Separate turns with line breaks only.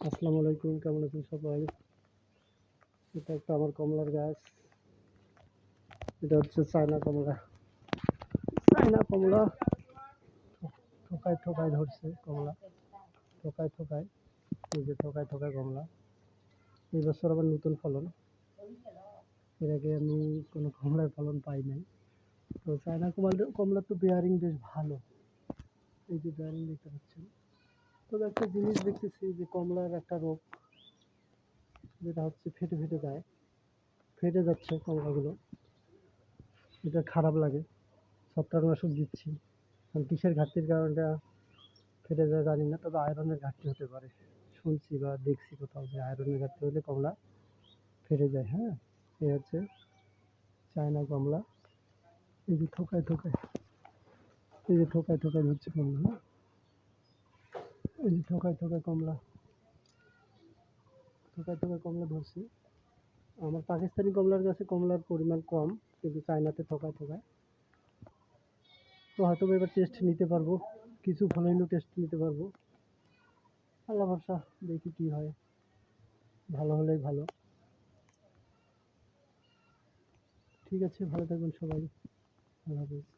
আসসালামু আলাইকুম, কেমন আছেন সবাই? এটা একটা আমার কমলার গাছ। এটা হচ্ছে চায়না কমলা। চায়না কমলা থোকায় থোকায় ধরছে কমলা, থোকায় থোকায়। এই যে থোকায় থোকায় কমলা। এই বছর আবার নতুন ফলন। এর আগে আমি কোনো কমলার ফলন পাই নাই। তো চায়না কমলা তো বেয়ারিং বেশ ভালো। এই যে বেয়ারিং দেখতে পাচ্ছেন। তবে একটা জিনিস দেখতেছি যে কমলার একটা রোগ, যেটা হচ্ছে ফেটে ফেটে যায়, ফেটে যাচ্ছে কমলাগুলো। এটা খারাপ লাগে। ছত্রাকনাশক দিচ্ছি, কিসের ঘাটতির কারণে এটা ফেটে যায় জানি না, তবে আয়রনের ঘাটতি হতে পারে। শুনছি বা দেখছি কোথাও যে আয়রনের ঘাটতি হলে কমলা ফেটে যায়। হ্যাঁ, এই হচ্ছে চায়না কমলা। এই যে থোকায় থোকায়, এই যে থোকায় থোকায় হচ্ছে কমলা। হ্যাঁ, এই যে থোকায় থোকায় কমলা, থোকায় থোকায় কমলা ধরছি। আমার পাকিস্তানি কমলার গাছে কমলার পরিমাণ কম, কিন্তু চায়নাতে থোকায় থোকায়। তো হয়তো এবার টেস্ট নিতে পারবো, কিছু ভালো হলেও টেস্ট নিতে পারবো। আল্লাহ ভরসা, দেখি কি হয়। ভালো হলেই ভালো। ঠিক আছে, ভালো থাকবেন সবাই। আল্লাহ হাফেজ।